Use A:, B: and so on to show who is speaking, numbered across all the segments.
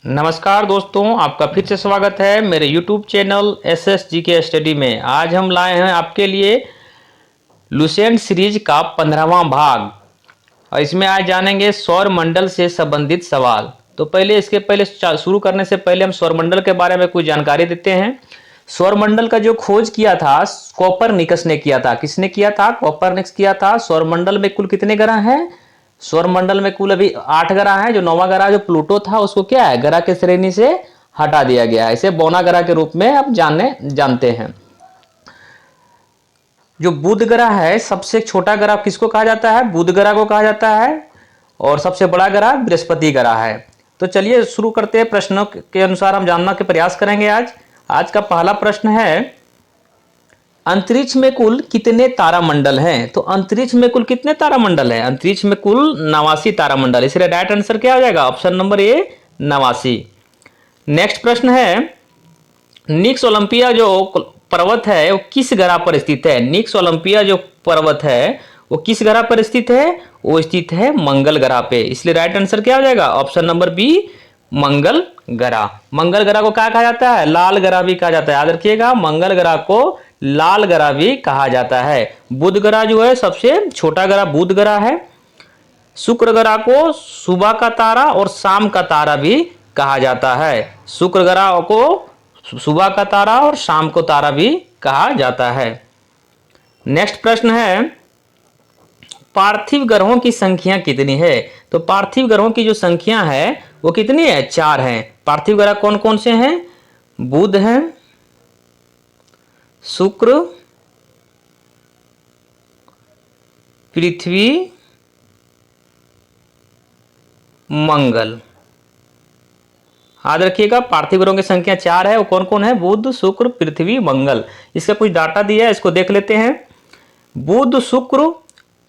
A: नमस्कार दोस्तों, आपका फिर से स्वागत है मेरे YouTube चैनल SSGK स्टडी में। आज हम लाए हैं आपके लिए लुसेंट सीरीज का 15वां भाग और इसमें आज जानेंगे सौर मंडल से संबंधित सवाल। तो इसके पहले शुरू करने से पहले हम सौर मंडल के बारे में कुछ जानकारी देते हैं। सौर मंडल का जो खोज किया था कोपरनिकस ने किया था। किसने किया था? कोपरनिकस किया था। सौर मंडल में कुल कितने ग्रह हैं? सौर मंडल में कुल अभी 8 ग्रह हैं। जो 9वां ग्रह जो प्लूटो था उसको क्या है, ग्रह के श्रेणी से हटा दिया गया है। इसे बौना ग्रह के रूप में अब जानते हैं। जो बुध ग्रह है, सबसे छोटा ग्रह किसको कहा जाता है? बुध ग्रह को कहा जाता है। और सबसे बड़ा ग्रह बृहस्पति ग्रह है। तो चलिए शुरू करते हैं। प्रश्नों के अनुसार हम जानने के प्रयास करेंगे। आज का पहला प्रश्न है, अंतरिक्ष में कुल कितने तारामंडल हैं? तो अंतरिक्ष में कुल कितने तारामंडल हैं? अंतरिक्ष में कुल 89 तारामंडल। इसलिए राइट आंसर क्या हो जाएगा? ऑप्शन नंबर ए 89। नेक्स्ट प्रश्न है, निक्स ओलंपिया जो पर्वत है वो किस ग्रह पर स्थित है? निक्स ओलंपिया जो पर्वत है वो किस ग्रह पर स्थित है? वो स्थित है मंगल ग्रह पे। इसलिए राइट आंसर क्या हो जाएगा? ऑप्शन नंबर बी मंगल ग्रह। मंगल ग्रह को क्या कहा जाता है? लाल ग्रह भी कहा जाता है। याद रखिएगा, मंगल ग्रह को लाल ग्रह भी कहा जाता है। बुध ग्रह जो है सबसे छोटा ग्रह बुध ग्रह है। शुक्र ग्रह को सुबह का तारा और शाम का तारा भी कहा जाता है। शुक्र ग्रह को सुबह का तारा और शाम को तारा भी कहा जाता है। नेक्स्ट प्रश्न है, पार्थिव ग्रहों की संख्या कितनी है? तो पार्थिव ग्रहों की जो संख्या है वो कितनी है? 4 है। पार्थिव ग्रह कौन कौन से हैं? बुध है, शुक्र, पृथ्वी, मंगल। याद रखिएगा, पार्थिव ग्रहों की संख्या 4 है। वो कौन कौन है? बुध, शुक्र, पृथ्वी, मंगल। इसका कुछ डाटा दिया है, इसको देख लेते हैं। बुध, शुक्र,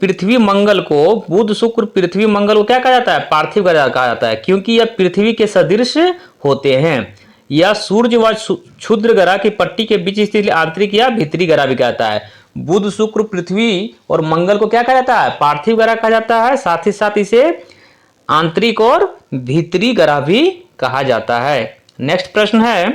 A: पृथ्वी, मंगल को बुध, शुक्र, पृथ्वी, मंगल को क्या कहा जाता है? पार्थिव ग्रह कहा जाता है, क्योंकि यह पृथ्वी के सदृश होते हैं। यह सूर्य व क्षुद्र ग्रह की पट्टी के बीच स्थित आंतरिक या भीतरी ग्रह भी कहता है। बुध, शुक्र, पृथ्वी और मंगल को क्या कहा जाता है? पार्थिव ग्रह कहा जाता है। साथ ही साथ इसे आंतरिक और भीतरी ग्रह भी कहा जाता है। नेक्स्ट प्रश्न है,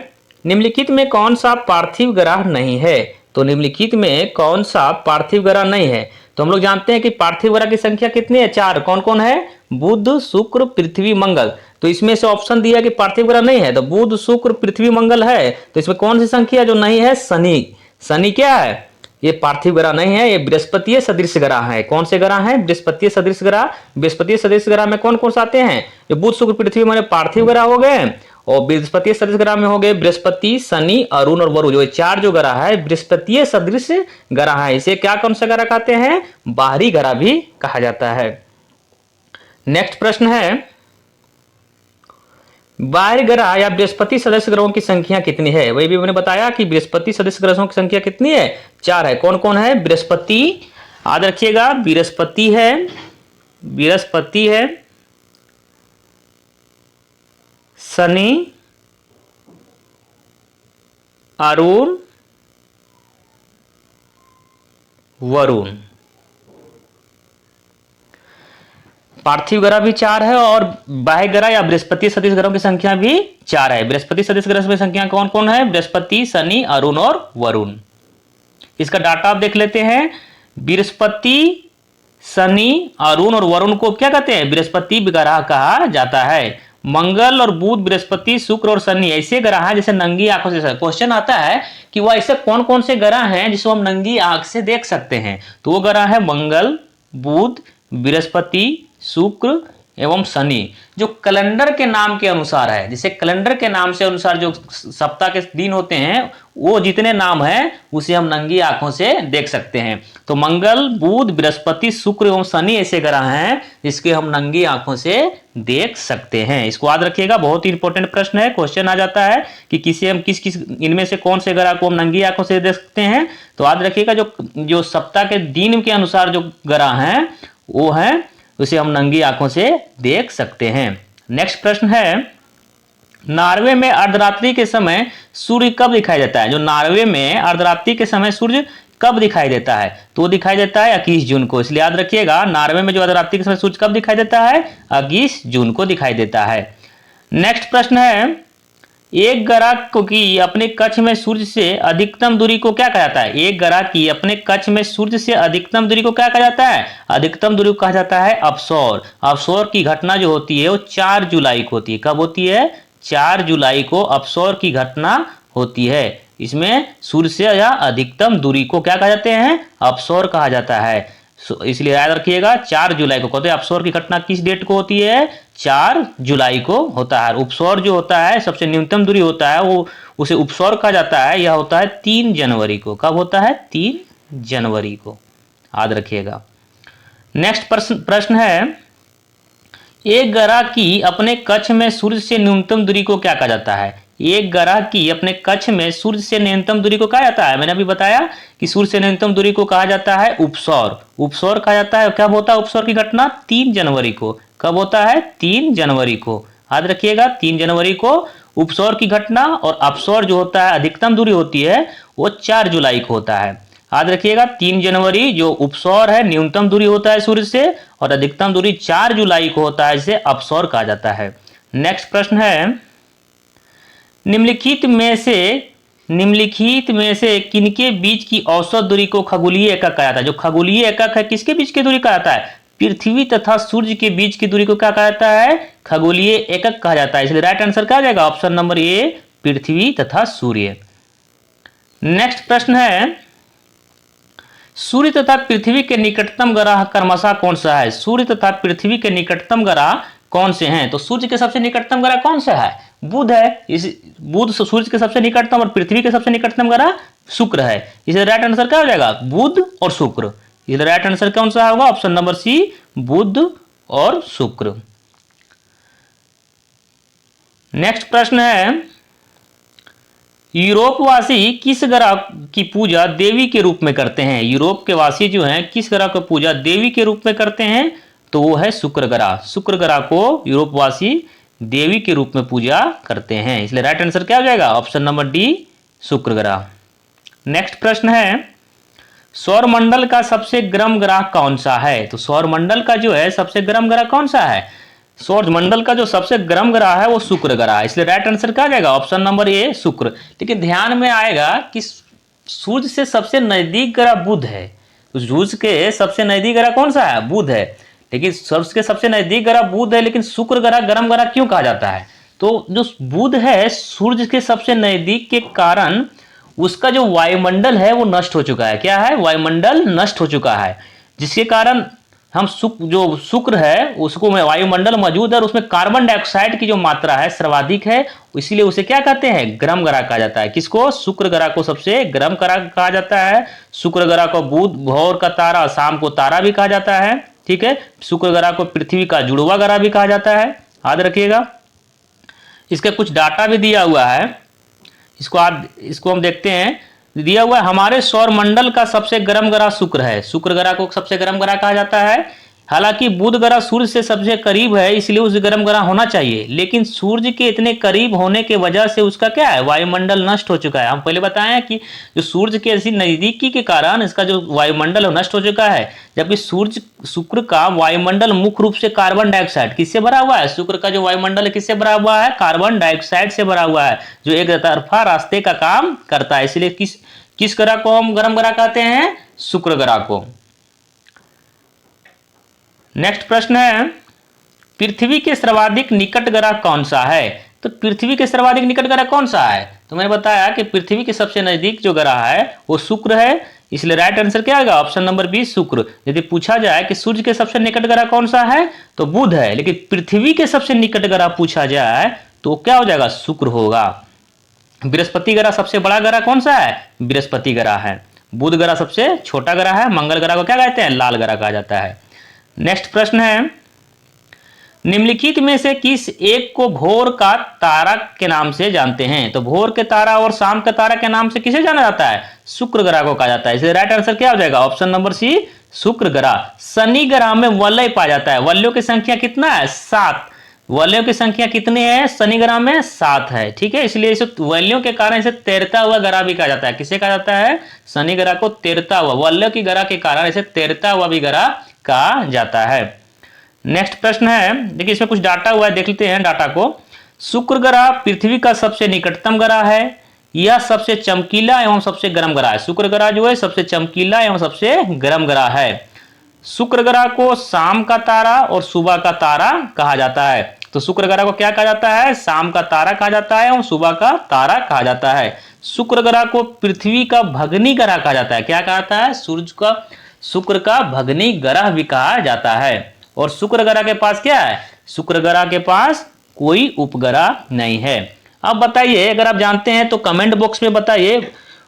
A: निम्नलिखित में कौन सा पार्थिव ग्रह नहीं है? तो निम्नलिखित में कौन सा पार्थिव ग्रह नहीं है? तो हम लोग जानते हैं कि पार्थिव ग्रह की संख्या कितनी है? 4। कौन कौन है? बुध, शुक्र, पृथ्वी, मंगल। तो इसमें से ऑप्शन दिया कि पार्थिव ग्रह नहीं है। तो बुध, शुक्र, पृथ्वी, मंगल है। तो इसमें कौन सी संख्या जो नहीं है? शनि। शनि क्या है? ये पार्थिव ग्रह नहीं है, ये बृहस्पतीय सदृश ग्रह है। कौन से ग्रह हैं? बृहस्पतीय सदृश ग्रह। बृहस्पतीय सदृश ग्रह में कौन कौन से आते हैं? जो बुध, शुक्र, पृथ्वी माने पार्थिव ग्रह हो गए। और बृहस्पतीय सदृश ग्रह में हो गए बृहस्पति, शनि, अरुण और वरुण। जो 4 जो ग्रह है बृहस्पतीय सदृश ग्रह है। इसे क्या कौन सा ग्रह कहते हैं? बाहरी ग्रह भी कहा जाता है। नेक्स्ट प्रश्न है, बाह्य ग्रह या बृहस्पति सदस्य ग्रहों की संख्या कितनी है? वही भी मैंने बताया कि बृहस्पति सदस्य ग्रहों की संख्या कितनी है? 4 है। कौन कौन है? बृहस्पति, याद रखिएगा, बृहस्पति है, शनि, अरुण, वरुण। पार्थिव ग्रह भी 4 है और बाह्य ग्रह या बृहस्पति सदृश ग्रहों की संख्या भी 4 है। बृहस्पति सदृश ग्रह की संख्या कौन कौन है? बृहस्पति, शनि, अरुण और वरुण। इसका डाटा आप देख लेते हैं। बृहस्पति, शनि, अरुण और वरुण को क्या कहते हैं? बृहस्पति ग्रह कहा जाता है। मंगल और बुध, बृहस्पति, शुक्र और शनि ऐसे ग्रह हैं जैसे नंगी आंखों से। क्वेश्चन आता है कि वह ऐसे कौन कौन से ग्रह हैं जिसको हम नंगी आंख से देख सकते हैं? तो वो ग्रह है मंगल, बुध, बृहस्पति, शुक्र एवं शनि। जो कैलेंडर के नाम के अनुसार है, जैसे कैलेंडर के नाम से अनुसार जो सप्ताह के दिन होते हैं वो जितने नाम हैं उसे हम नंगी आंखों से देख सकते हैं। तो मंगल, बुध, बृहस्पति, शुक्र एवं शनि ऐसे ग्रह हैं जिसके हम नंगी आंखों से देख सकते हैं। इसको याद रखिएगा, बहुत ही इंपॉर्टेंट प्रश्न है। क्वेश्चन आ जाता है कि किस इनमें से कौन से ग्रह को हम नंगी आंखों से देख सकते हैं? तो याद रखिएगा, जो सप्ताह के दिन के अनुसार जो ग्रह हैं वो हैं उसे हम नंगी आंखों से देख सकते हैं। नेक्स्ट प्रश्न है, नॉर्वे में अर्धरात्रि के समय सूर्य कब दिखाई देता है? जो नॉर्वे में अर्धरात्रि के समय सूर्य कब दिखाई देता है? तो वो दिखाई देता है 21 जून को। इसलिए याद रखिएगा, नॉर्वे में जो अर्धरात्रि के समय सूर्य कब दिखाई देता है? 21 जून को दिखाई देता है। नेक्स्ट प्रश्न है, एक ग्रह को की अपने कक्ष में सूर्य से अधिकतम दूरी को क्या कहा जाता है? एक ग्रह की अपने कक्ष में सूर्य से अधिकतम दूरी को क्या कहा जाता है? अधिकतम दूरी को कहा जाता है अपसौर। अपसौर की घटना जो होती है वो 4 जुलाई को होती है। कब होती है? 4 जुलाई को अपसौर की घटना होती है। इसमें सूर्य से या अधिकतम दूरी को क्या कहा जाते हैं? अपसौर कहा जाता है। इसलिए याद रखिएगा 4 जुलाई को कहते हैं। अपसौर की घटना किस डेट को होती है? 4 जुलाई को होता है। उपसौर जो होता है सबसे न्यूनतम दूरी होता है वो उसे उपसौर कहा जाता है। यह होता है 3 जनवरी को। कब होता है? 3 जनवरी को, याद रखिएगा। नेक्स्ट प्रश्न है, एक ग्रह की अपने कक्ष में सूर्य से न्यूनतम दूरी को क्या कहा जाता है? एक ग्रह की अपने कक्ष में सूर्य से न्यूनतम दूरी को कहा जाता है, मैंने अभी बताया कि सूर्य से न्यूनतम दूरी को कहा जाता है उपसौर। उपसौर कहा जाता है। कब होता है उपसौर की घटना? 3 जनवरी को। कब होता है? 3 जनवरी को, याद रखिएगा 3 जनवरी को उपसौर की घटना। और अपसौर जो होता है अधिकतम दूरी होती है वो 4 जुलाई को होता है। याद रखिएगा 3 जनवरी जो उपसौर है न्यूनतम दूरी होता है सूर्य से, और अधिकतम दूरी 4 जुलाई को होता है, इसे अपसौर कहा जाता है। नेक्स्ट प्रश्न है, निम्नलिखित में से किनके बीच की औसत दूरी को खगोलीय एकक कहा जाता है? जो खगोलीय एकक है किसके बीच की दूरी कहा जाता है? पृथ्वी तथा सूर्य के बीच की दूरी को क्या कहा जाता है? खगोलीय एकक कहा जाता है। इसलिए राइट आंसर क्या आ जाएगा? ऑप्शन नंबर ए, पृथ्वी तथा सूर्य। नेक्स्ट प्रश्न है, सूर्य तथा पृथ्वी के निकटतम ग्रह क्रमशः कौन सा है? सूर्य तथा पृथ्वी के निकटतम ग्रह कौन से हैं? तो सूर्य के सबसे निकटतम ग्रह कौन सा है? बुध है। इस बुध सूर्य के सबसे निकटतम और पृथ्वी के सबसे निकटतम ग्रह शुक्र है। इसलिए राइट आंसर क्या हो जाएगा? बुध और शुक्र। इसलिए राइट आंसर कौन सा होगा? ऑप्शन नंबर सी, बुध और शुक्र। नेक्स्ट प्रश्न है, यूरोपवासी किस ग्रह की पूजा देवी के रूप में करते हैं? यूरोप के वासी जो हैं किस ग्रह की पूजा देवी के रूप में करते हैं? तो वो है शुक्र ग्रह। शुक्र ग्रह को यूरोपवासी देवी के रूप में पूजा करते हैं। इसलिए राइट आंसर क्या हो जाएगा? ऑप्शन नंबर डी, शुक्र ग्रह। नेक्स्ट प्रश्न है, सौरमंडल का सबसे गर्म ग्रह कौन सा है? तो सौरमंडल का जो है सबसे गर्म ग्रह कौन सा है? सौरमंडल का जो सबसे गर्म ग्रह है वो शुक्र ग्रह है। इसलिए राइट आंसर क्या आ जाएगा? ऑप्शन नंबर ए, शुक्र। लेकिन ध्यान में आएगा कि सूर्य से सबसे नजदीक ग्रह बुध है। तो सूर्य के सबसे नजदीक ग्रह कौन सा है? बुध है। लेकिन सूर्य के सबसे नजदीक ग्रह बुध है, लेकिन शुक्र ग्रह गर्म ग्रह क्यों कहा जाता है? तो जो बुध है सूर्य के सबसे नजदीक के कारण उसका जो वायुमंडल है वो नष्ट हो चुका है। क्या है? वायुमंडल नष्ट हो चुका है, जिसके कारण हम जो शुक्र है उसको में वायुमंडल मौजूद है और उसमें कार्बन डाइऑक्साइड की जो मात्रा है सर्वाधिक है, इसीलिए उसे क्या कहते हैं? गर्म ग्रह कहा जाता है। किसको? शुक्र ग्रह को सबसे गर्म ग्रह कहा जाता है। शुक्र ग्रह को बुध भोर का तारा, शाम को तारा भी कहा जाता है। ठीक है, शुक्र ग्रह को पृथ्वी का जुड़वा ग्रह भी कहा जाता है, याद रखिएगा। इसका कुछ डाटा भी दिया हुआ है, इसको हम देखते हैं। दिया हुआ है, हमारे सौर मंडल का सबसे गर्म ग्रह शुक्र है। शुक्र ग्रह को सबसे गर्म ग्रह कहा जाता है। हालांकि बुध ग्रह सूर्य से सबसे करीब है, इसलिए उसे गर्म ग्रह होना चाहिए, लेकिन सूर्य के इतने करीब होने के वजह से उसका क्या है? वायुमंडल नष्ट हो चुका है। हम पहले बताएं कि जो सूर्य के ऐसी नजदीकी के कारण इसका जो वायुमंडल नष्ट हो चुका है, जबकि शुक्र का वायुमंडल मुख्य रूप से कार्बन डाइऑक्साइड किससे भरा हुआ है? शुक्र का जो वायुमंडल है किससे भरा हुआ है? कार्बन डाइऑक्साइड से भरा हुआ है, जो एक तरफा रास्ते का काम करता है। इसलिए किस ग्रह को हम गर्म ग्रह कहते हैं? शुक्र ग्रह को। नेक्स्ट प्रश्न है, पृथ्वी के सर्वाधिक निकट ग्रह कौन सा है? तो पृथ्वी के सर्वाधिक निकट ग्रह कौन सा है? तो मैंने बताया कि पृथ्वी के सबसे नजदीक जो ग्रह है वो शुक्र है। इसलिए राइट आंसर क्या आएगा? ऑप्शन नंबर बी, शुक्र। यदि पूछा जाए कि सूर्य के सबसे निकट ग्रह कौन सा है तो बुध है, लेकिन पृथ्वी के सबसे निकट ग्रह पूछा जाए तो क्या हो जाएगा? शुक्र होगा। बृहस्पति ग्रह सबसे बड़ा ग्रह कौन सा है? बृहस्पति ग्रह है। बुध ग्रह सबसे छोटा ग्रह है। मंगल ग्रह को क्या कहते हैं? लाल ग्रह कहा जाता है। नेक्स्ट प्रश्न है, निम्नलिखित में से किस एक को भोर का तारा के नाम से जानते हैं? तो भोर के तारा और शाम के तारा के नाम से किसे जाना जाता है? शुक्र ग्रह को कहा जाता है। इसलिए राइट आंसर क्या हो जाएगा? ऑप्शन नंबर सी, शुक्र ग्रह। शनि ग्रह में वलय पाया जाता है। वलयों की संख्या कितना है? 7। वलयों की संख्या कितनी है? शनि ग्रह में 7 है। ठीक है, इसलिए इसे वलयों के कारण इसे तैरता हुआ ग्रह भी कहा जाता है। किसे कहा जाता है? शनि ग्रह को तैरता हुआ, वलयों की ग्रह के कारण इसे तैरता हुआ भी ग्रह कहा जाता है। नेक्स्ट प्रश्न है, देखिए इसमें कुछ डाटा हुआ है, देख लेते हैं डाटा को। शुक्र ग्रह पृथ्वी का सबसे निकटतम ग्रह है, यह सबसे चमकीला एवं सबसे गर्म ग्रह है। शुक्र ग्रह जो है सबसे चमकीला एवं सबसे गर्म ग्रह है। शुक्र ग्रह को शाम का तारा और सुबह का तारा कहा जाता है। तो शुक्र ग्रह को क्या कहा जाता है? शाम का तारा कहा जाता है और सुबह का तारा कहा जाता है। शुक्र ग्रह को पृथ्वी का भगनी ग्रह कहा जाता है। क्या कहा जाता है? शुक्र का भगनी ग्रह भी कहा जाता है। और शुक्र ग्रह के पास क्या है? शुक्र ग्रह के पास कोई उपग्रह नहीं है। अब बताइए, अगर आप जानते हैं तो कमेंट बॉक्स में बताइए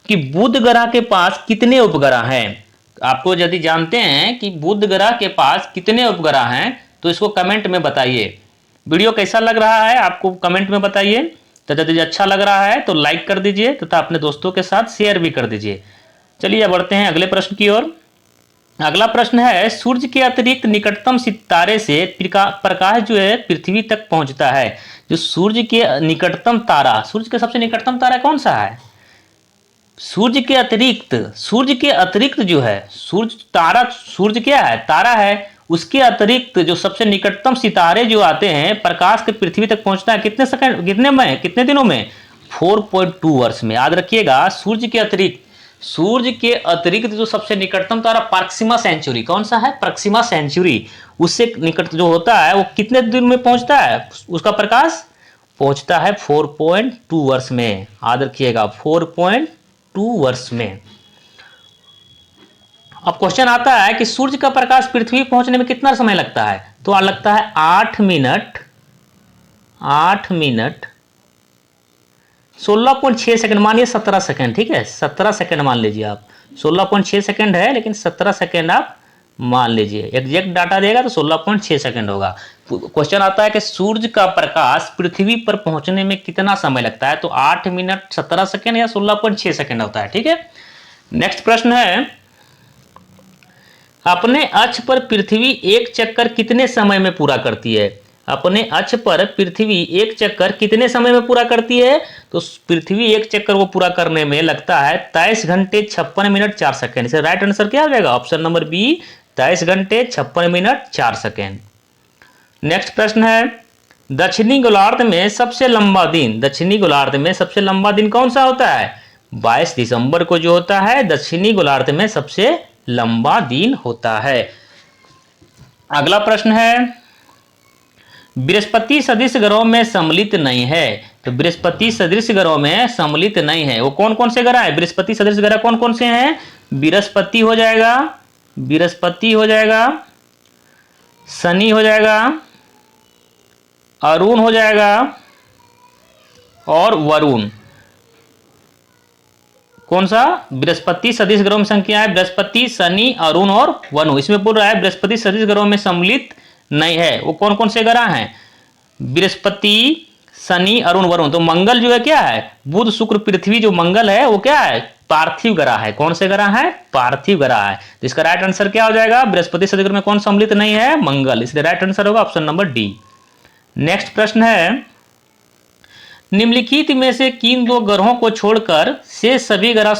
A: कि बुध ग्रह के पास कितने उपग्रह हैं। आपको यदि जानते हैं कि बुध ग्रह के पास कितने उपग्रह हैं तो इसको कमेंट में बताइए। वीडियो कैसा लग रहा है आपको कमेंट में बताइए। तथा यदि अच्छा लग रहा है तो लाइक कर दीजिए तथा अपने दोस्तों के साथ शेयर भी कर दीजिए। चलिए बढ़ते हैं अगले प्रश्न की ओर। अगला प्रश्न है, सूर्य के अतिरिक्त निकटतम सितारे से प्रकाश जो है पृथ्वी तक पहुंचता है। जो सूर्य के निकटतम तारा, सूर्य के सबसे निकटतम तारा कौन सा है? सूर्य के अतिरिक्त जो है सूर्य क्या है? तारा है। उसके अतिरिक्त जो सबसे निकटतम सितारे जो आते हैं, प्रकाश के पृथ्वी तक पहुंचता है कितने दिनों में? 4.2 वर्ष में। याद रखिएगा, सूर्य के अतिरिक्त जो सबसे निकटतम तारा प्रॉक्सिमा सेंचुरी, कौन सा है? प्रॉक्सिमा सेंचुरी, उससे निकट जो होता है वो कितने दिन में पहुंचता है? उसका प्रकाश पहुंचता है 4.2 वर्ष में। याद रखिएगा 4.2 वर्ष में। अब क्वेश्चन आता है कि सूर्य का प्रकाश पृथ्वी पहुंचने में कितना समय लगता है? तो लगता है 8 मिनट 16.6 सेकंड, मानिए 17 सेकंड। ठीक है, 17 सेकंड मान लीजिए आप। 16.6 सेकंड है लेकिन 17 सेकंड आप मान लीजिए। एग्जैक्ट डाटा देगा तो 16.6 सेकंड होगा। क्वेश्चन आता है कि सूर्य का प्रकाश पृथ्वी पर पहुंचने में कितना समय लगता है? तो 8 मिनट 17 सेकंड या 16.6 सेकंड होता है। ठीक है, नेक्स्ट प्रश्न है, अपने अक्ष पर पृथ्वी एक चक्कर कितने समय में पूरा करती है? अपने अक्ष पर पृथ्वी एक चक्कर कितने समय में पूरा करती है? तो पृथ्वी एक चक्कर को पूरा करने में लगता है 23 घंटे 56 मिनट 4 सेकंड। इसे राइट आंसर क्या हो जाएगा? ऑप्शन नंबर बी, 23 घंटे 56 मिनट 4 सेकंड। नेक्स्ट प्रश्न है, दक्षिणी गोलार्ध में सबसे लंबा दिन कौन सा होता है? 22 दिसंबर को जो होता है दक्षिणी गोलार्ध में सबसे लंबा दिन होता है। अगला प्रश्न है, बृहस्पति सदृश ग्रहों में सम्मिलित नहीं है। तो बृहस्पति सदृश ग्रहों में सम्मिलित नहीं है, वो कौन कौन से ग्रह है? बृहस्पति सदृश ग्रह कौन कौन से हैं? बृहस्पति हो जाएगा, शनि हो जाएगा, अरुण हो जाएगा और वरुण। कौन सा? बृहस्पति सदृश ग्रहों में संख्या है बृहस्पति, शनि, अरुण और वरुण। इसमें बोल रहा है बृहस्पति सदृश ग्रहों में सम्मिलित नहीं है, वो कौन कौन से ग्रह हैं? बृहस्पति, शनि, अरुण, वरुण। तो मंगल जो है क्या है? बुध, शुक्र, पृथ्वी जो मंगल है वो क्या है? पार्थिव ग्रह है। कौन से ग्रह है? पार्थिव ग्रह है। तो इसका राइट आंसर क्या हो जाएगा? बृहस्पति सदृश ग्रह में कौन सम्मिलित नहीं है? मंगल। इसलिए राइट आंसर होगा ऑप्शन नंबर डी। नेक्स्ट प्रश्न है, निम्नलिखित में से किन दो ग्रहों को छोड़कर शेष सभी ग्रह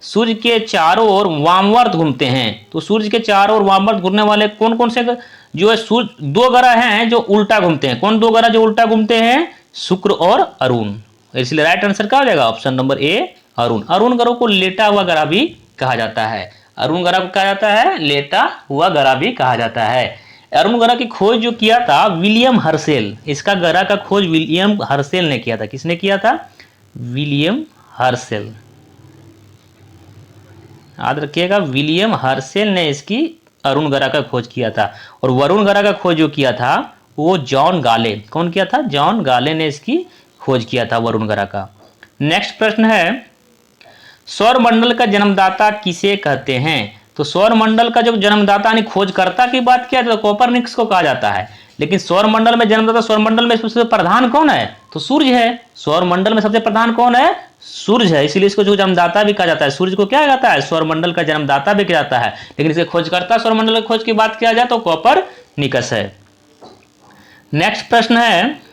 A: सूर्य के चारों ओर वामवर्त घूमते हैं? तो सूर्य के चारों ओर वामवर्त घूमने वाले कौन कौन से जो है दो ग्रह हैं जो उल्टा घूमते हैं? कौन दो ग्रह जो उल्टा घूमते हैं? शुक्र और अरुण। इसलिए राइट आंसर क्या हो जाएगा? ऑप्शन नंबर ए, अरुण। अरुण ग्रह को लेटा हुआ ग्रह भी कहा जाता है। अरुण ग्रह को कहा जाता है लेटा हुआ ग्रह भी कहा जाता है। अरुण ग्रह की खोज जो किया था विलियम हर्शेल, इसका ग्रह का खोज विलियम हर्शेल ने किया था। किसने किया था? William Herschel. याद रखिएगा, विलियम हर्शेल ने इसकी अरुण ग्रह का खोज किया था। और वरुण ग्रह का खोज जो किया था वो जॉन गाले। कौन किया था? जॉन गाले ने इसकी खोज किया था वरुण ग्रह का। नेक्स्ट प्रश्न है, सौरमंडल का जन्मदाता किसे कहते हैं? तो सौरमंडल का जो जन्मदाता यानी खोजकर्ता की बात किया तो कोपरनिकस को कहा जाता है। लेकिन सौरमंडल में जन्मदाता, सौरमंडल में सबसे प्रधान कौन है? तो सूर्य है। सौरमंडल में सबसे प्रधान कौन है? सूर्य है। इसीलिए इसको जो जन्मदाता भी कहा जाता है। सूर्य को क्या कहता है? सौरमंडल का जन्मदाता भी कहा जाता है। लेकिन इसके खोजकर्ता सौरमंडल की खोज की बात किया जाए तो कोपरनिकस है। नेक्स्ट प्रश्न है,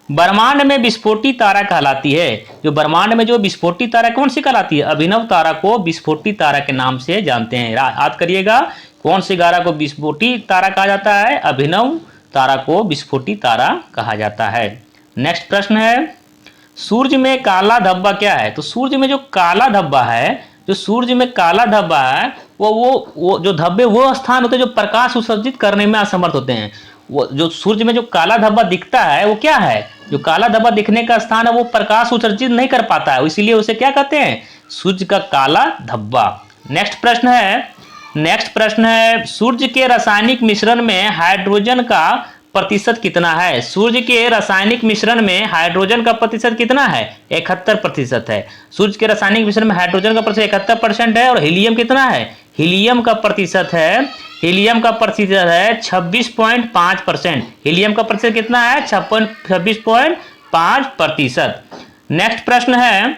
A: ब्रह्मांड में विस्फोटी तारा कहलाती है। जो ब्रह्मांड में जो विस्फोटी तारा कौन सी कहलाती है? अभिनव तारा को विस्फोटी तारा के नाम से जानते हैं। याद करिएगा, कौन सी तारा को विस्फोटी तारा कहा जाता है? अभिनव तारा को विस्फोटी तारा कहा जाता है। नेक्स्ट प्रश्न है, सूर्य में काला धब्बा क्या है? तो सूर्य में जो काला धब्बा है, जो सूर्य में काला धब्बा है, वो जो धब्बे वो स्थान होते हैं जो प्रकाश उत्सर्जित करने में असमर्थ होते हैं। वो जो सूर्य में जो काला धब्बा दिखता है वो क्या है? जो काला धब्बा दिखने का स्थान है वो प्रकाश उत्सर्जित नहीं कर पाता है, इसीलिए उसे क्या कहते हैं? सूर्य का काला धब्बा। नेक्स्ट प्रश्न है, सूर्य के रासायनिक मिश्रण में हाइड्रोजन का प्रतिशत कितना है? सूर्य के रासायनिक मिश्रण में हाइड्रोजन का प्रतिशत कितना है? 71% है। सूर्य के रासायनिक मिश्रण में हाइड्रोजन का प्रतिशत 71% है। और हीलियम कितना है? हीलियम का प्रतिशत है 26.5%। हीलियम का प्रतिशत कितना है? 26.5%। नेक्स्ट प्रश्न है,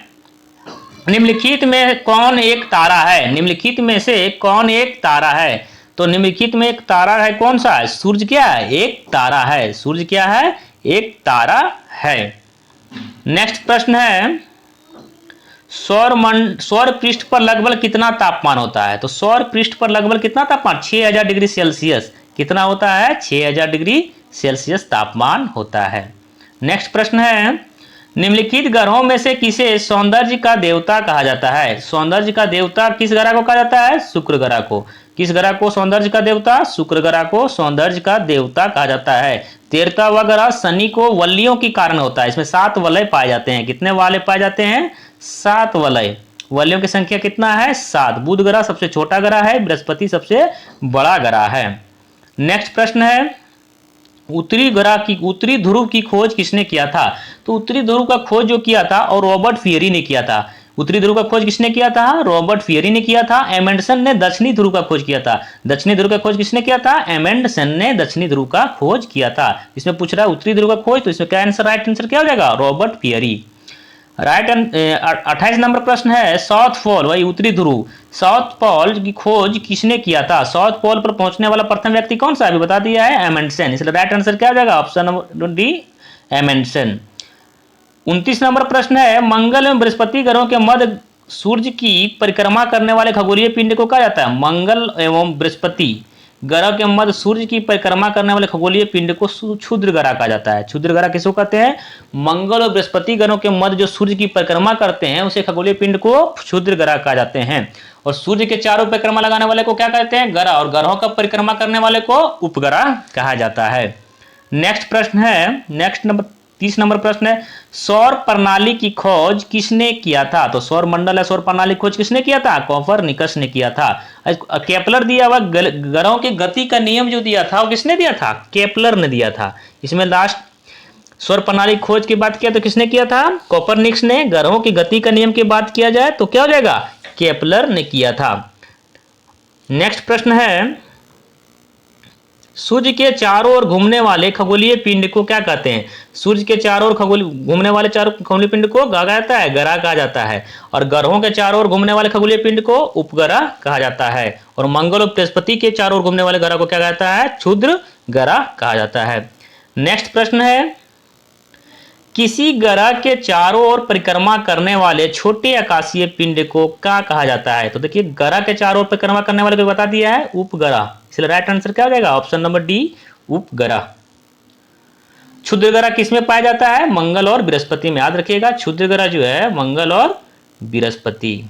A: निम्नलिखित में कौन एक तारा है? निम्नलिखित में से कौन एक तारा है? तो निम्नलिखित में एक तारा है, कौन सा है? सूर्य क्या है? एक तारा है। सूर्य क्या है? एक तारा है। नेक्स्ट प्रश्न है, सौर पृष्ठ पर लगभग कितना तापमान होता है? तो सौर पृष्ठ पर लगभग कितना तापमान? 6000 डिग्री सेल्सियस। कितना होता है? 6000 डिग्री सेल्सियस तापमान होता है। नेक्स्ट प्रश्न है, निम्नलिखित ग्रहों में से किसे सौंदर्य का देवता कहा जाता है? सौंदर्य का देवता किस ग्रह को कहा जाता है? शुक्र ग्रह को। किस ग्रह को सौंदर्य का देवता? शुक्र ग्रह को सौंदर्य का देवता कहा जाता है। 13वां ग्रह शनि को वलयों के कारण होता है। इसमें 7 वलय पाए जाते हैं। कितने वाले पाए जाते हैं? 7 वलय। वलयों की संख्या कितना है? 7। बुध ग्रह सबसे छोटा ग्रह है, बृहस्पति सबसे बड़ा ग्रह है। नेक्स्ट प्रश्न है, उत्तरी ध्रुव की खोज किसने किया था? तो उत्तरी ध्रुव का खोज जो किया था और रॉबर्ट फियरी ने किया था। उत्तरी ध्रुव का खोज किसने किया था? रॉबर्ट फियरी ने किया था। एमेंडसन ने दक्षिणी ध्रुव का खोज किया था। दक्षिणी ध्रुव का खोज किसने किया था? एमेंडसन ने दक्षिणी ध्रुव का खोज किया था। इसमें पूछ रहा है उत्तरी ध्रुव का खोज, तो इसमें क्या आंसर, राइट आंसर क्या हो जाएगा? Robert fiery. राइट। 28 नंबर प्रश्न है, साउथ पोल, वही उत्तरी ध्रुव, साउथ पोल की खोज किसने किया था? साउथ पोल पर पहुंचने वाला प्रथम व्यक्ति कौन सा? अभी बता दिया है, एमेंडसन। इसलिए राइट आंसर क्या हो जाएगा? Option number D, Amundsen. 29 नंबर प्रश्न है, मंगल एवं बृहस्पति ग्रहों के मध्य सूर्य की परिक्रमा करने वाले खगोलीय पिंड को कहा जाता है? मंगल एवं बृहस्पति ग्रह के मध्य सूर्य की परिक्रमा करने वाले खगोलीय पिंड को क्षुद्र ग्रह कहा जाता है। क्षुद्र ग्रह किसको कहते हैं? मंगल और बृहस्पति ग्रहों के मध्य जो सूर्य की परिक्रमा करते हैं उसे खगोलीय पिंड को क्षुद्र ग्रह कहा जाते हैं। और सूर्य के चारों परिक्रमा लगाने वाले को क्या कहते हैं? ग्रह। और ग्रहों का परिक्रमा करने वाले को उपग्रह कहा जाता है। नेक्स्ट प्रश्न है, नेक्स्ट नंबर 30 नंबर प्रश्न है, सौर प्रणाली की खोज किसने किया था? तो सौर मंडल या सौर प्रणाली खोज किसने किया था? कोपरनिकस ने किया था। केपलर दिया हुआ ग्रहों की गति का नियम जो दिया था वो किसने दिया था? केपलर ने दिया था। इसमें लास्ट सौर प्रणाली खोज की बात किया तो किसने किया था? कोपरनिकस ने। ग्रहों की गति का नियम की बात किया जाए तो क्या हो जाएगा? केपलर ने किया था। नेक्स्ट प्रश्न है, सूर्य के चारों ओर घूमने वाले खगोलीय पिंड को क्या कहते हैं? सूर्य के चारों ओर घूमने वाले चारों खगोलीय पिंड को क्या कहता है? ग्रह कहा जाता है। और ग्रहों के चारों ओर घूमने वाले खगोलीय पिंड को उपग्रह कहा जाता है। और मंगल और बृहस्पति के चारों ओर घूमने वाले ग्रह को क्या कहता है? क्षुद्र ग्रह कहा जाता है। नेक्स्ट प्रश्न है, किसी ग्रह के चारों ओर परिक्रमा करने वाले छोटे आकाशीय पिंड को क्या कहा जाता है? तो देखिए, ग्रह के चारों ओर परिक्रमा करने वाले को बता दिया है, उपग्रह। इसलिए राइट आंसर क्या हो जाएगा? ऑप्शन नंबर डी, उपग्रह। क्षुद्र ग्रह किसमें पाया जाता है? मंगल और बृहस्पति में। याद रखिएगा, क्षुद्र ग्रह जो है मंगल और बृहस्पति।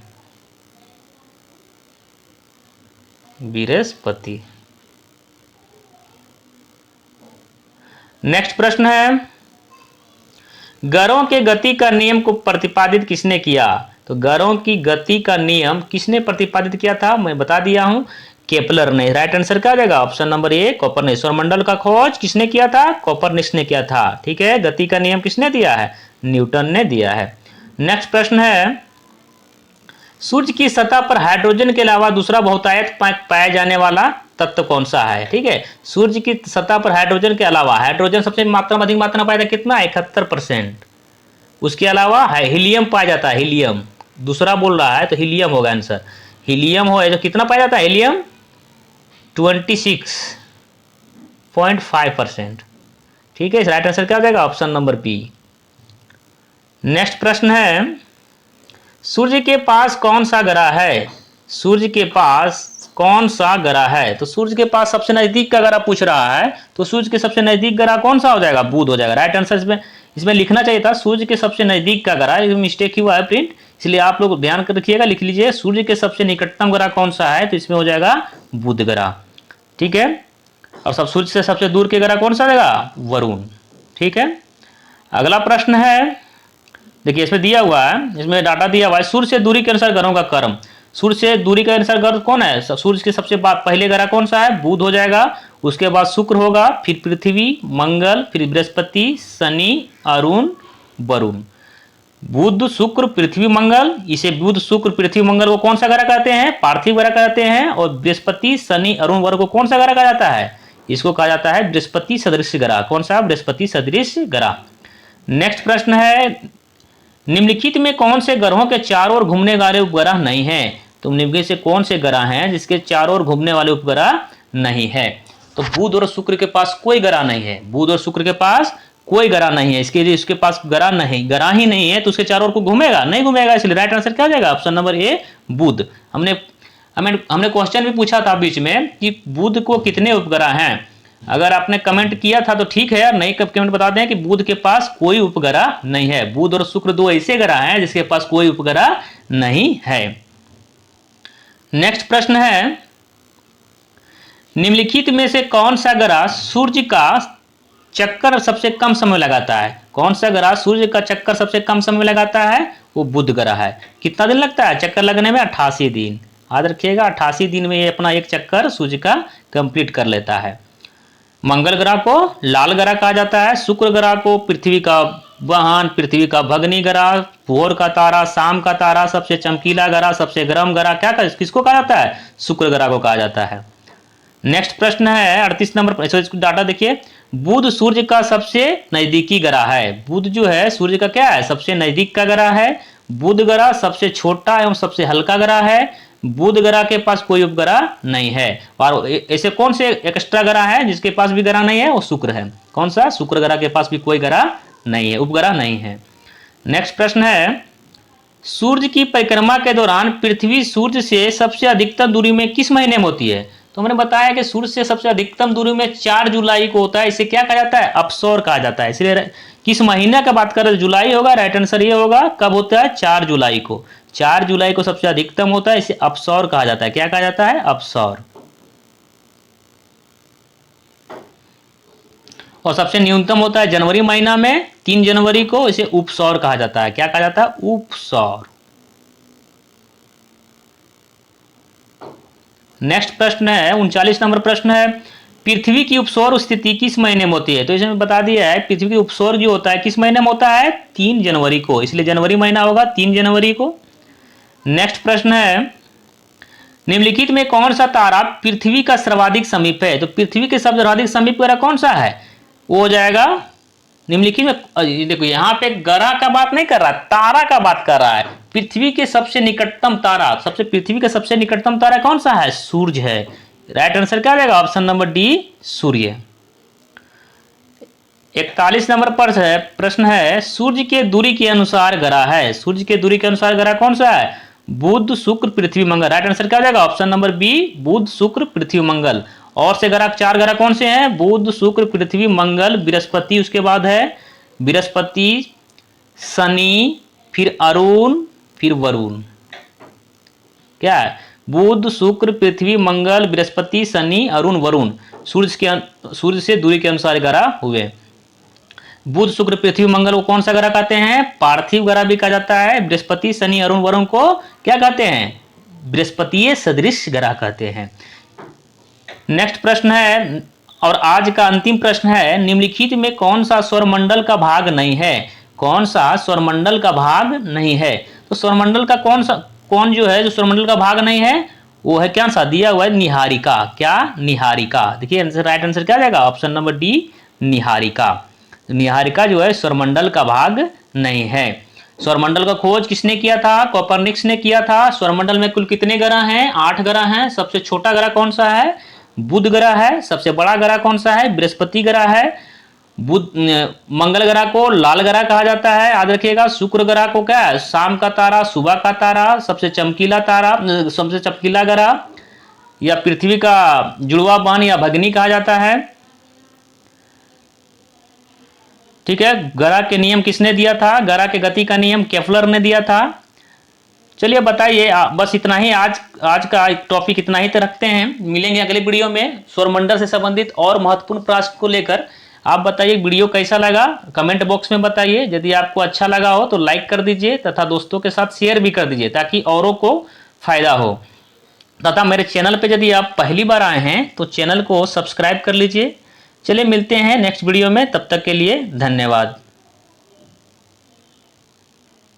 A: नेक्स्ट प्रश्न है, ग्रहों के गति का नियम को प्रतिपादित किसने किया? तो ग्रहों की गति का नियम किसने प्रतिपादित किया था? मैं बता दिया हूं, केपलर ने। राइट आंसर क्या आ जाएगा? Option number A, Copernicus. सौरमंडल का खोज किसने किया था? कोपरनिकस ने किया था। ठीक है। गति का नियम किसने दिया है? न्यूटन ने दिया है। नेक्स्ट प्रश्न है, सूर्य की सतह पर हाइड्रोजन के अलावा दूसरा बहुतायत पाया जाने वाला तत्व कौन सा है? ठीक है। सूर्य की सतह पर हाइड्रोजन के अलावा, हाइड्रोजन सबसे अधिक मात्रा पाया जाता है, कितना? 71%। उसके अलावा हीलियम पाया जाता है। हीलियम दूसरा बोल रहा है तो हीलियम होगा आंसर। हीलियम हो जो कितना पाया जाता है? हीलियम 26.5%। ठीक है। राइट आंसर क्या हो जाएगा? Option number B. नेक्स्ट प्रश्न है, सूर्य के पास कौन सा ग्रह है? सूर्य के पास कौन सा ग्रह है? तो सूर्य के पास सबसे नजदीक का ग्रह पूछ रहा है, तो सूर्य के सबसे नजदीक ग्रह कौन सा हो जाएगा? बुध हो जाएगा। राइट आंसर इसमें इसमें लिखना चाहिए था सूर्य के सबसे नजदीक का ग्रह, ये मिस्टेक ही हुआ है प्रिंट, इसलिए आप लोग ध्यान कर रखिएगा, लिख लीजिए सूर्य के सबसे निकटतम ग्रह कौन सा है, तो इसमें हो जाएगा बुध ग्रह। ठीक है, और सब सूर्य से सबसे दूर के ग्रह कौन सा रहेगा? वरुण। ठीक है, अगला प्रश्न है, देखिए इसमें दिया हुआ है, इसमें डाटा दिया हुआ है, सूर्य से दूरी के अनुसार ग्रहों का क्रम। सूर्य से दूरी के अनुसार ग्रह कौन है? सूर्य के सबसे पहले ग्रह कौन सा है? बुध हो जाएगा, उसके बाद शुक्र होगा, फिर पृथ्वी, मंगल, फिर बृहस्पति, शनि, अरुण, वरुण। बुध, शुक्र, पृथ्वी, मंगल, इसे बुध, शुक्र, पृथ्वी, मंगल को कौन सा ग्रह कहते हैं? पार्थिव ग्रह कहते हैं। और बृहस्पति, शनि, अरुण, वरुण को कौन सा ग्रह कहा जाता है? इसको कहा जाता है बृहस्पति सदृश ग्रह। कौन सा? बृहस्पति सदृश ग्रह। नेक्स्ट प्रश्न है, निम्नलिखित में कौन से ग्रहों के चारों ओर घूमने वाले उपग्रह नहीं है? तो निम्नलिखित से कौन से ग्रह हैं जिसके चारों ओर घूमने वाले उपग्रह नहीं है? तो बुध और शुक्र के पास कोई ग्रह नहीं है, बुध और शुक्र के पास कोई ग्रह नहीं है, इसके लिए इसके पास ग्रह ही नहीं है, तो उसके चारों ओर को घूमेगा नहीं घूमेगा, इसलिए राइट आंसर क्या हो जाएगा? ऑप्शन नंबर ए, बुध। हमने क्वेश्चन भी पूछा था बीच में कि बुध को कितने उपग्रह हैं, अगर आपने कमेंट किया था तो ठीक है यार, नहीं कमेंट बता दें कि बुध के पास कोई उपग्रह नहीं है। बुध और शुक्र दो ऐसे ग्रह हैं जिसके पास कोई उपग्रह नहीं है। नेक्स्ट प्रश्न है, निम्नलिखित में से कौन सा ग्रह सूर्य का चक्कर सबसे कम समय लगाता है? कौन सा ग्रह सूर्य का चक्कर सबसे कम समय लगाता है? वो बुध ग्रह है। कितना दिन लगता है चक्कर लगने में? 88 दिन। याद रखिएगा, 88 दिन में ये अपना एक चक्कर सूर्य का कंप्लीट कर लेता है। मंगल ग्रह को लाल ग्रह कहा जाता है, शुक्र ग्रह को पृथ्वी का वाहन, पृथ्वी का भगनी ग्रह, भोर का तारा, शाम का तारा, सबसे चमकीला ग्रह, सबसे गर्म ग्रह, किसको कहा जाता है? शुक्र ग्रह को कहा जाता है। नेक्स्ट प्रश्न है 38 नंबर, डाटा देखिए, बुध सूर्य का सबसे नजदीकी ग्रह है। बुध जो है सूर्य का क्या है? सबसे नजदीक का ग्रह है। बुध ग्रह सबसे छोटा एवं सबसे हल्का ग्रह है। बुध ग्रह के पास कोई उपग्रह नहीं है। और ऐसे कौन से एक्स्ट्रा ग्रह है जिसके पास भी ग्रह नहीं है? वो शुक्र है। कौन सा? शुक्र ग्रह के पास भी कोई ग्रह नहीं है, उपग्रह नहीं है। नेक्स्ट प्रश्न है, सूर्य की परिक्रमा के दौरान पृथ्वी सूर्य से सबसे अधिकतम दूरी में किस महीने में होती है? तो मैंने बताया कि सूर्य से सबसे अधिकतम दूरी में 4 जुलाई को होता है। इसे क्या कहा जाता है? अपसौर कहा जाता है। इसलिए किस महीने का बात करें? जुलाई होगा। राइट आंसर ये होगा। कब होता है? 4 जुलाई को। 4 जुलाई को सबसे अधिकतम होता है, इसे अपसौर कहा जाता है। क्या कहा जाता है? अपसौर। और सबसे न्यूनतम होता है जनवरी महीना में 3 जनवरी को, इसे उपसौर कहा जाता है। क्या कहा जाता है? उपसौर। नेक्स्ट प्रश्न है 39 नंबर प्रश्न है, पृथ्वी की उपसौर स्थिति किस महीने में होती है? तो इसमें बता दिया है पृथ्वी की उपसौर जो होता है किस महीने में होता है? 3 जनवरी को, इसलिए जनवरी महीना होगा 3 जनवरी को। नेक्स्ट प्रश्न है, निम्नलिखित में कौन सा तारा पृथ्वी का सर्वाधिक समीप है? तो पृथ्वी के सर्वाधिक समीप ग्रह कौन सा है? वो हो जाएगा निम्नलिखित में, देखो यहाँ पे ग्रह का बात नहीं कर रहा, तारा का बात कर रहा है। पृथ्वी के सबसे निकटतम तारा, पृथ्वी के सबसे निकटतम तारा कौन सा है? सूर्य है। राइट आंसर क्या रहेगा? ऑप्शन नंबर डी, सूर्य। 41 नंबर पर प्रश्न है, सूर्य के दूरी के अनुसार ग्रह है। सूर्य के दूरी के अनुसार ग्रह कौन सा है? बुध, शुक्र, पृथ्वी, मंगल। राइट आंसर क्या हो जाएगा? ऑप्शन नंबर बी, बुध, शुक्र, पृथ्वी, मंगल। और से ग्रह 4 ग्रह कौन से हैं? बुध, शुक्र, पृथ्वी, मंगल, बृहस्पति, उसके बाद है बृहस्पति, शनि, फिर अरुण, फिर वरुण। क्या है? बुध, शुक्र, पृथ्वी, मंगल, बृहस्पति, शनि, अरुण, वरुण सूर्य से दूरी के अनुसार ग्रह हुए। बुध, शुक्र, पृथ्वी, मंगल को कौन सा ग्रह कहते हैं? पार्थिव ग्रह भी कहा जाता है। बृहस्पति, शनि, अरुण, वरुण को क्या कहते हैं? बृहस्पतीय सदृश ग्रह कहते हैं। नेक्स्ट प्रश्न है और आज का अंतिम प्रश्न है, निम्नलिखित में कौन सा सौरमंडल का भाग नहीं है? कौन सा सौरमंडल का भाग नहीं है? तो सौरमंडल का कौन जो है जो सौरमंडल का भाग नहीं है वो है क्या सा दिया हुआ है? निहारिका। क्या? निहारिका। देखिए आंसर, राइट आंसर क्या जाएगा? Option number D, Niharika. Niharika जो है सौरमंडल का भाग नहीं है। सौरमंडल का खोज किसने किया था? कोपरनिकस ने किया था। सौरमंडल में कुल कितने ग्रह हैं? 8 ग्रह हैं। सबसे छोटा ग्रह कौन सा है? बुध ग्रह है। सबसे बड़ा ग्रह कौन सा है? बृहस्पति ग्रह है। मंगल ग्रह को लाल ग्रह कहा जाता है, याद रखिएगा। शुक्र ग्रह को क्या है? शाम का तारा, सुबह का तारा, सबसे चमकीला तारा, सबसे चमकीला ग्रह। या पृथ्वी का जुड़वा बहन या भगिनी कहा जाता है। ठीक है, गरा के नियम किसने दिया था? गरा के गति का नियम केपलर ने दिया था। चलिए बताइए, बस इतना ही, आज का टॉपिक इतना ही तो रखते हैं। मिलेंगे अगले वीडियो में सौरमंडल से संबंधित और महत्वपूर्ण प्रश्न को लेकर। आप बताइए वीडियो कैसा लगा, कमेंट बॉक्स में बताइए। यदि आपको अच्छा लगा हो तो लाइक कर दीजिए तथा दोस्तों के साथ शेयर भी कर दीजिए ताकि औरों को फायदा हो। तथा मेरे चैनल पे यदि आप पहली बार आए हैं तो चैनल को सब्सक्राइब कर लीजिए। चलिए मिलते हैं नेक्स्ट वीडियो में, तब तक के लिए धन्यवाद।